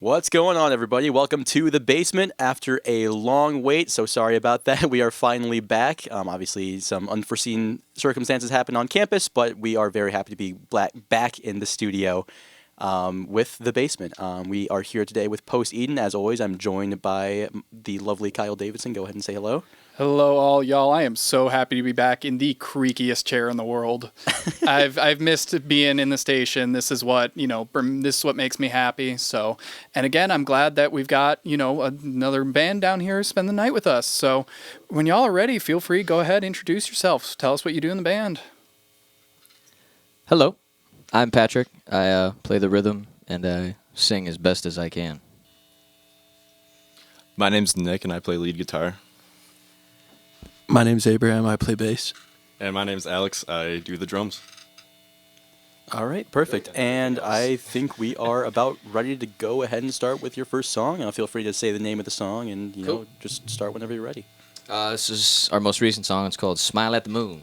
What's going on, everybody? Welcome to the basement after a long wait. So sorry about that. We are finally back. Obviously, some unforeseen circumstances happened on campus, but we are very happy to be back in the studio with the basement. We are here today with Post Eden. As always, I'm joined by the lovely Kyle Davidson. Go ahead and say hello. Hello, all y'all. I am so happy to be back in the creakiest chair in the world. I've missed being in the station. This is what makes me happy. So, and again, I'm glad that we've got another band down here spend the night with us. So, when y'all are ready, feel free, go ahead, introduce yourselves. Tell us what you do in the band. Hello, I'm Patrick. I play the rhythm and I sing as best as I can. My name's Nick and I play lead guitar. My name's Abraham. I play bass. And my name's Alex. I do the drums. All right, perfect. And I think we are about ready to go ahead and start with your first song. Feel free to say the name of the song and just start whenever you're ready. This is our most recent song. It's called Smile at the Moon.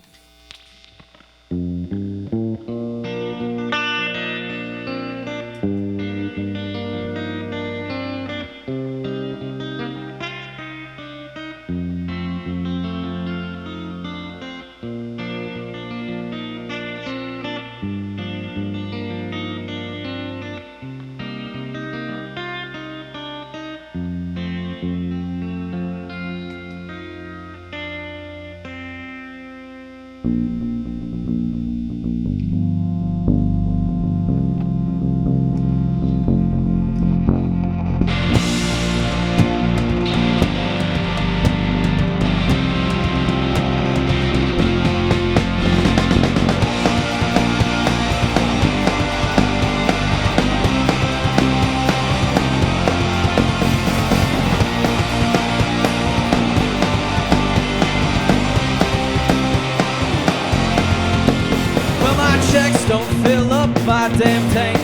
Don't fill up my damn tank,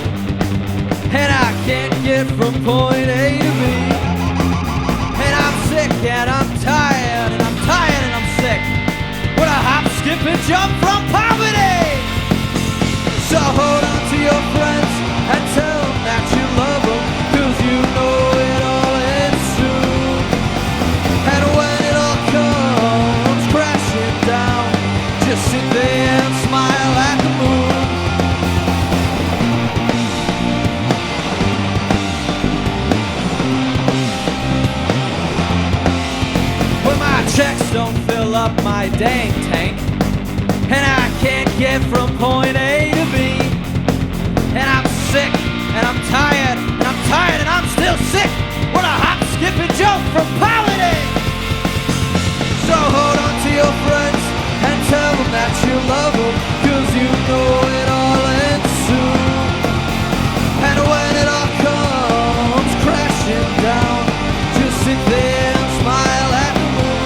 and I can't get from point A to B. And I'm sick and I'm tired and I'm tired and I'm sick. What a hop, skip and jump from poverty. So hold on to your friends and tell them that you love them, 'cause you know it all ends soon. And when it all comes crashing down, just sit there and smile at the moon. Checks don't fill up my dang tank, and I can't get from point A to B. And I'm sick, and I'm tired, and I'm tired, and I'm still sick. What a hop, skip, and jump from poverty. So hold on to your friends and tell them that you love them, 'cause you know it all ends soon. And when it all comes crashing down, just sit there and smile at the moon.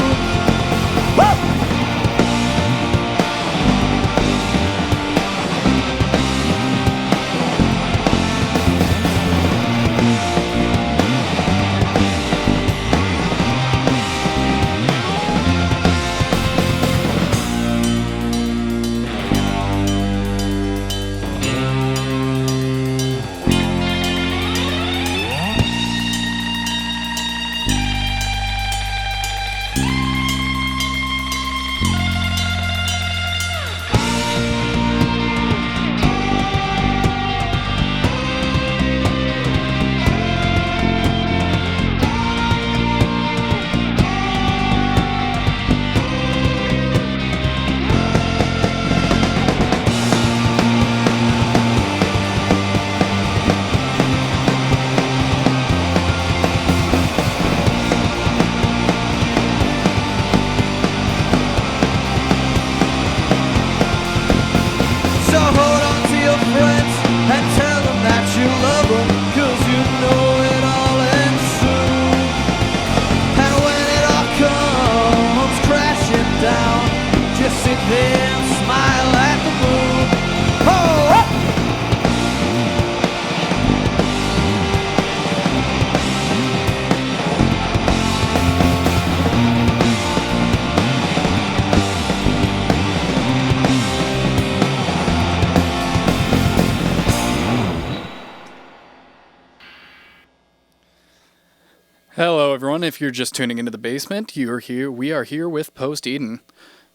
Hello, everyone. If you're just tuning into the basement, you're here. We are here with Post Eden.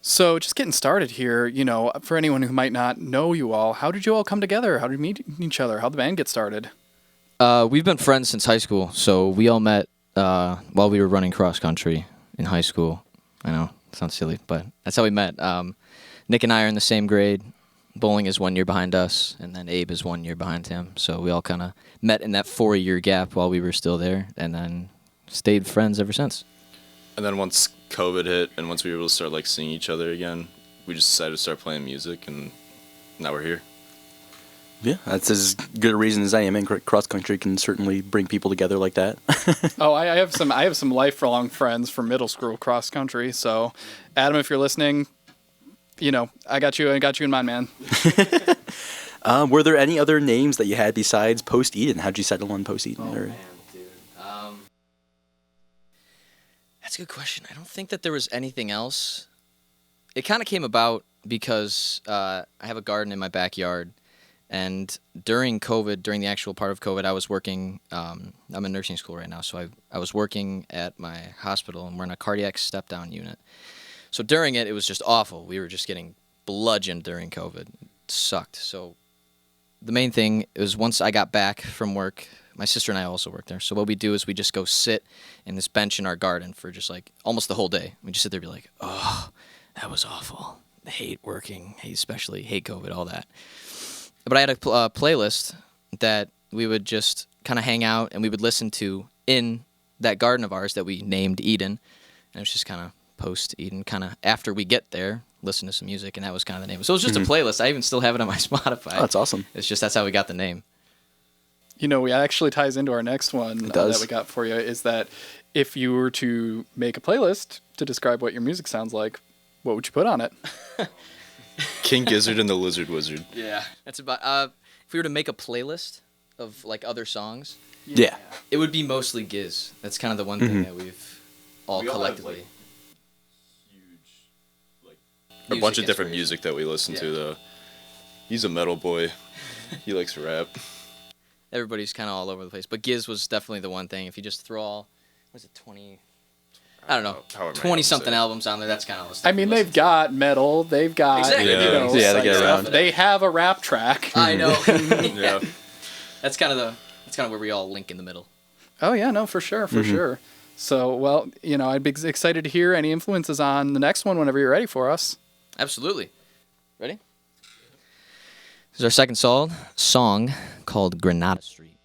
So, just getting started here. For anyone who might not know you all, how did you all come together? How did you meet each other? How did the band get started? We've been friends since high school, so we all met while we were running cross country in high school. I know, it sounds silly, but that's how we met. Nick and I are in the same grade. Bowling is 1 year behind us, and then Abe is 1 year behind him. So we all kind of met in that 4-year gap while we were still there, and then stayed friends ever since. And then once COVID hit, and once we were able to start seeing each other again, we just decided to start playing music, and now we're here. Yeah, that's as good a reason as I am. And cross country can certainly bring people together like that. Oh, I have some lifelong friends from middle school cross country. So, Adam, if you're listening, I got you in mind, man. Were there any other names that you had besides Post Eden? How'd you settle on Post Eden? Oh, man, dude. That's a good question. I don't think that there was anything else. It kind of came about because I have a garden in my backyard, and during COVID, during the actual part of COVID, I was working. I'm in nursing school right now, so I was working at my hospital, and we're in a cardiac step-down unit. So during it was just awful. We were just getting bludgeoned during COVID. It sucked. So the main thing is once I got back from work, my sister and I also work there. So what we do is we just go sit in this bench in our garden for just almost the whole day. We just sit there and be like, oh, that was awful. I hate working, hate COVID, all that. But I had a playlist that we would just kind of hang out and we would listen to in that garden of ours that we named Eden. And it was just kind of Post Eden, kind of after we get there, listen to some music, and that was kind of the name. So it was just a playlist. I even still have it on my Spotify. Oh, that's awesome. It's just that's how we got the name. We actually ties into our next one that we got for you, is that if you were to make a playlist to describe what your music sounds like, what would you put on it? King Gizzard and the Lizard Wizard. Yeah. That's about, if we were to make a playlist of other songs, Yeah. it would be mostly Giz. That's kind of the one thing that we've all collectively. A bunch of different music that we listen to, though. He's a metal boy. He likes to rap. Everybody's kind of all over the place. But Giz was definitely the one thing. If you just throw all, what is it, 20... I don't know, however many 20-something albums on there, that's kind of... I mean, they've got metal, they've got, Exactly. Yeah. Yeah, they get stuff. around. They have a rap track. I know. Yeah. That's kind of where we all link in the middle. Oh, yeah, no, for sure, for sure. So, well, I'd be excited to hear any influences on the next one whenever you're ready for us. Absolutely. Ready? This is our second song called Granada Street.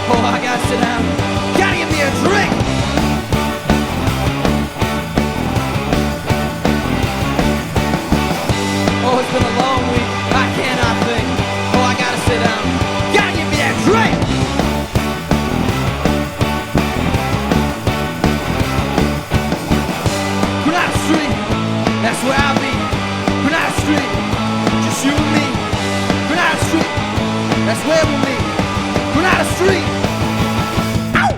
Oh, I gotta sit down. Gotta give me a drink. Oh, it's been a long week. I cannot think. Oh, I gotta sit down. Gotta give me that drink. Granada Street, that's where I'll be. Granada Street, just you and me. Granada Street, that's where we'll meet. Granada Street. Ow!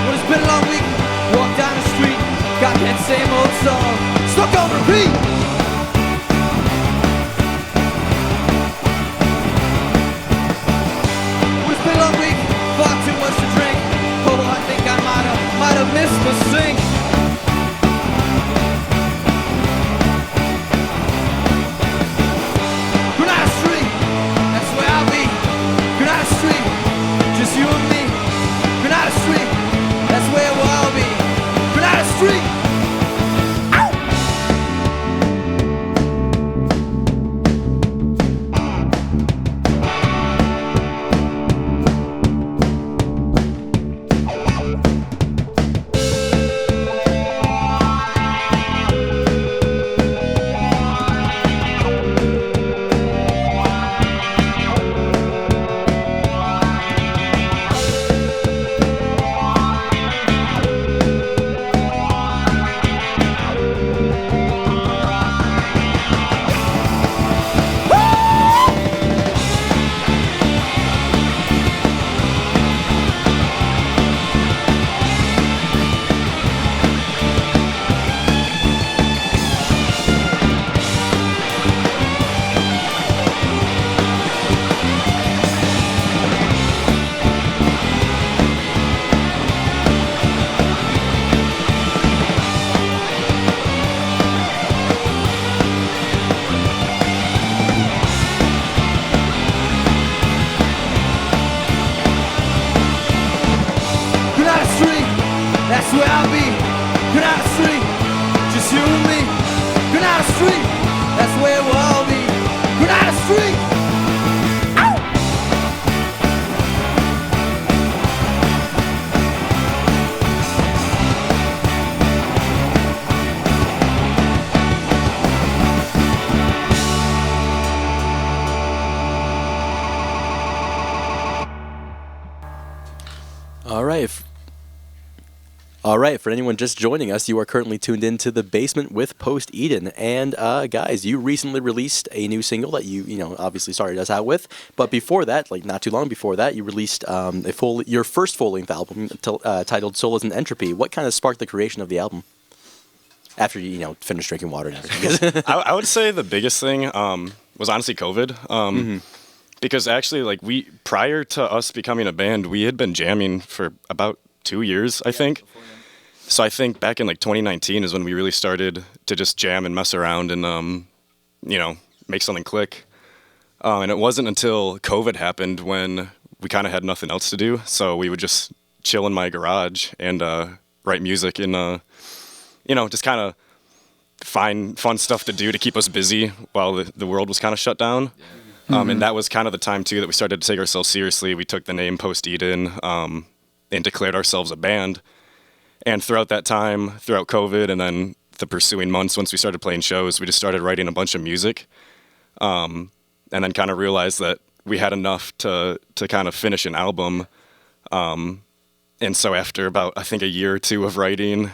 Well, it's been a long week. Walk down the street, got that same old song stuck on repeat. Well, it's been a long week. Far too much to drink. Oh, I think I might have missed the sink. Granada Street, that's where I'll be. Granada Street, just you and me. Granada Street, that's where we'll all be. Granada Street. Ow! Granada Street, that's where I'll be. Granada Street, just you and me. Granada Street, that's where we'll all be. Granada Street. Ow! All right. All right, for anyone just joining us, you are currently tuned into The Basement with Post Eden. And guys, you recently released a new single that you obviously started us out with. But before that, like not too long before that, you released your first full-length album titled Solas and Entropy. What kind of sparked the creation of the album? After you finished drinking water and everything. I would say the biggest thing was honestly COVID. Because actually, prior to us becoming a band, we had been jamming for about 2 years, I think. So I think back in 2019 is when we really started to just jam and mess around and, make something click. And it wasn't until COVID happened when we kind of had nothing else to do. So we would just chill in my garage and write music and, just kind of find fun stuff to do to keep us busy while the world was kind of shut down. And that was kind of the time, too, that we started to take ourselves seriously. We took the name Post Eden and declared ourselves a band. And throughout that time, throughout COVID and then the pursuing months, once we started playing shows, we just started writing a bunch of music. And then kind of realized that we had enough to kind of finish an album. And so after about, I think, a year or two of writing,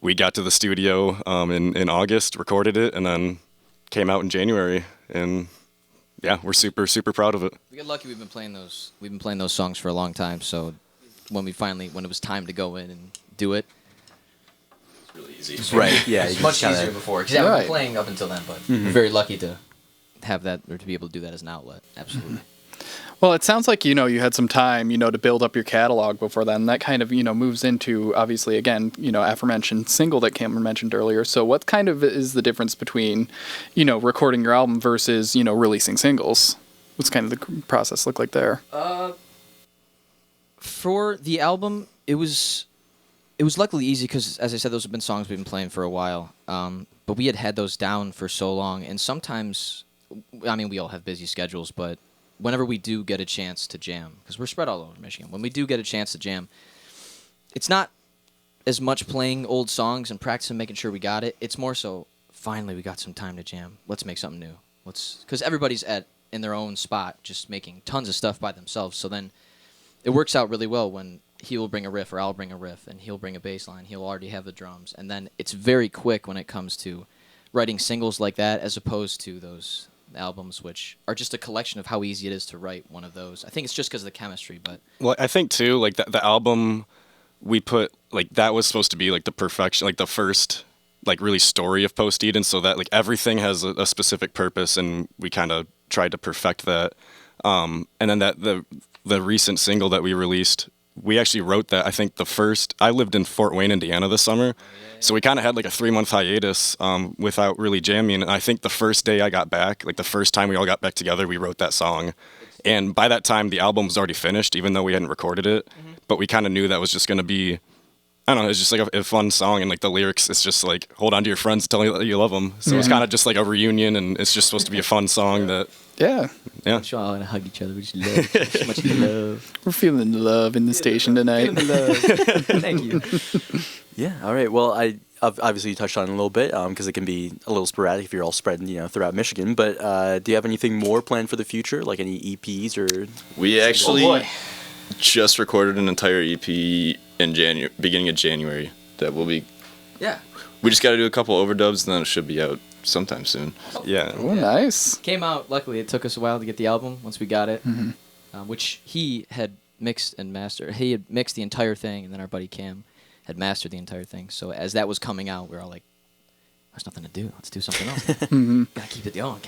we got to the studio in August, recorded it, and then came out in January. And yeah, we're super, super proud of it. We get lucky. We've been playing those songs for a long time. So when it was time to go in and do it, It's really easy. Right. Yeah. it's much easier before. Because we've been playing up until then, but we're very lucky to have that or to be able to do that as an outlet. Absolutely. Well, it sounds like, you had some time, to build up your catalog before then. That kind of, moves into, obviously, again, aforementioned single that Cameron mentioned earlier. So what kind of is the difference between, recording your album versus, releasing singles? What's kind of the process look like there? For the album, it was It was luckily easy because, as I said, those have been songs we've been playing for a while. But we had those down for so long, and sometimes, I mean, we all have busy schedules, but whenever we do get a chance to jam, because we're spread all over Michigan, when we do get a chance to jam, it's not as much playing old songs and practicing, making sure we got it. It's more so, finally, we got some time to jam. Let's make something new. Because everybody's in their own spot, just making tons of stuff by themselves. So then it works out really well when he will bring a riff or I'll bring a riff and he'll bring a bass line. He'll already have the drums. And then it's very quick when it comes to writing singles like that as opposed to those albums, which are just a collection of how easy it is to write one of those. I think it's just because of the chemistry, but... Well, I think, too, like, the album we put, like, that was supposed to be, like, the perfection, like, the first, like, really story of Post Eden, so that, like, everything has a specific purpose, and we kind of tried to perfect that. And then the recent single that we released, we actually wrote that, I think, I lived in Fort Wayne, Indiana this summer, so we kind of had like a 3-month hiatus without really jamming, and I think the first day I got back, like the first time we all got back together, we wrote that song. And by that time, the album was already finished, even though we hadn't recorded it, but we kind of knew that was just going to be, I don't know, it's just like a fun song, and like the lyrics, it's just like, hold on to your friends, tell you that you love them. So it's kind of just like a reunion, and it's just supposed to be a fun song that... Yeah. We're all going to hug each other. We just love so much love. We're feeling the love in the station tonight. Thank you. Yeah. All right. Well, obviously you touched on it a little bit because it can be a little sporadic if you're all spread, throughout Michigan. But do you have anything more planned for the future, like any EPs or? We actually just recorded an entire EP in beginning of January that will be. Yeah. We just got to do a couple overdubs, and then it should be out sometime soon. Yeah. Oh, nice. Came out, luckily, it took us a while to get the album once we got it, which he had mixed and mastered. He had mixed the entire thing, and then our buddy Cam had mastered the entire thing. So as that was coming out, we were all like, there's nothing to do. Let's do something else. Gotta keep it going.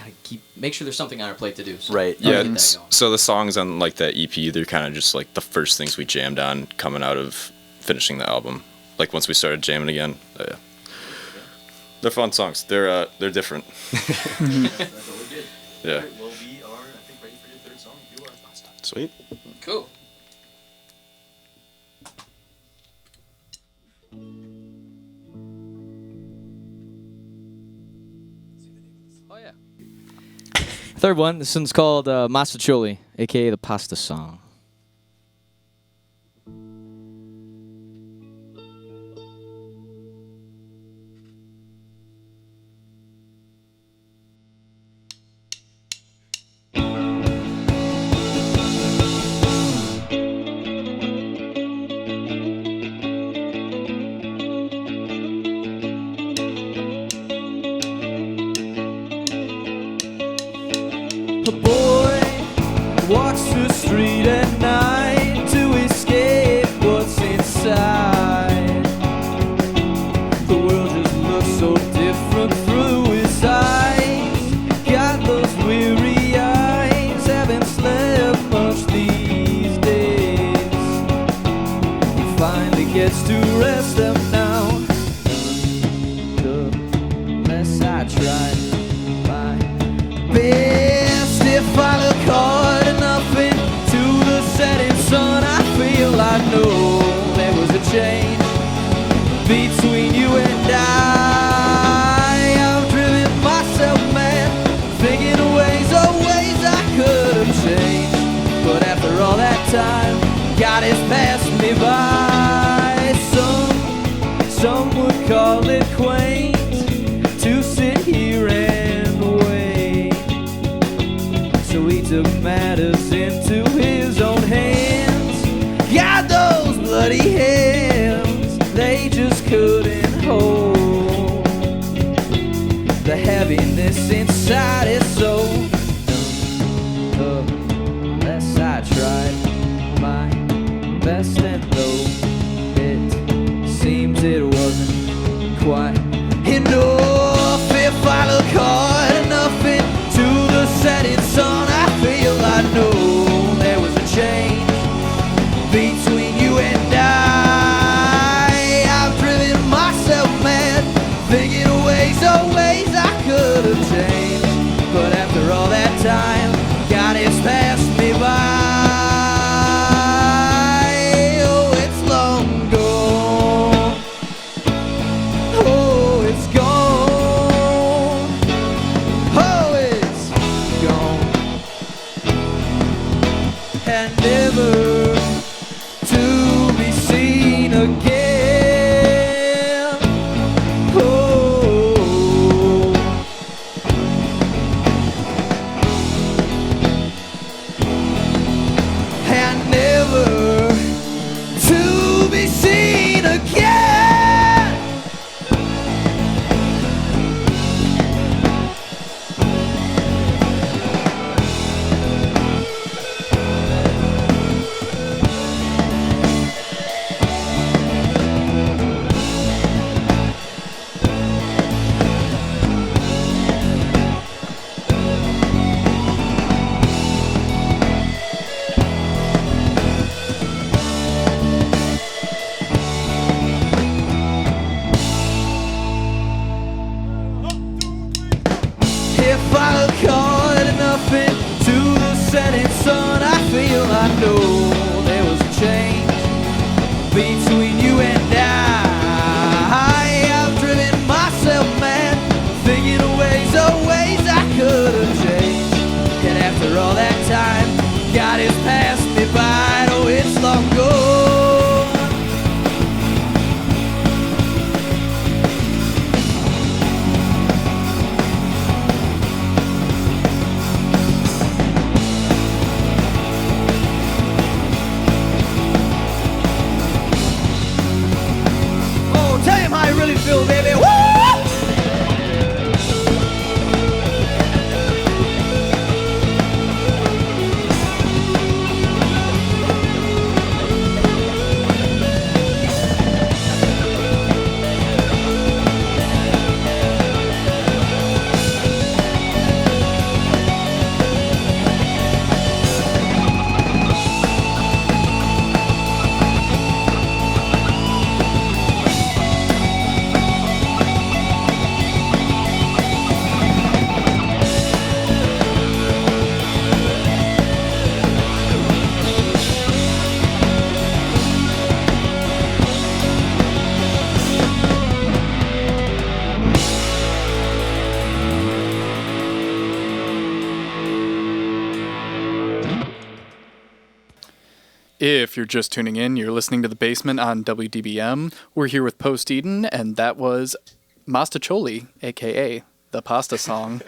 Make sure there's something on our plate to do. So Right. Yeah. So the songs on like that EP, they're kind of just like the first things we jammed on coming out of finishing the album. Like once we started jamming again. Yeah. They're fun songs. They're different. That's what we did. Yeah. All right, well, we are, I think, ready for your third song. You are. Sweet. Cool. Oh, yeah. Third one. This one's called Masticholi, a.k.a. the Pasta Song. A boy walks the street at night to escape what's inside. The world just looks so different through his eyes. Got those weary eyes, haven't slept much these days. He finally gets to rest them now. The less I try my best, if I look hard enough into the setting sun, I feel I know there was a change between you and I. I've driven myself mad, thinking of ways I could have changed. But after all that time, God has passed me by. Some would call it quaint to sit here and wait. So he took matters into his own hands. God, those bloody hands, they just couldn't hold the heaviness inside his soul. The less I tried my best, and though it seems it wasn't quite enough, if I look hard enough into the setting sun, I feel I know there was a change between you and I. I've driven myself mad, thinking of ways I could have changed. But after all that time, God has passed me by. Oh, it's long gone. again. Oh, and never to be seen again. If I look hard enough into the setting sun, I feel I know there was a change between you and I have driven myself mad, thinking of ways I could have changed. Yet after all that time, God has passed me by. Oh, it's long gone. Oh, tell him how you really feel, baby. Woo! If you're just tuning in, you're listening to The Basement on WDBM. We're here with Post Eden, and that was Mastacholi, a.k.a. the Pasta Song.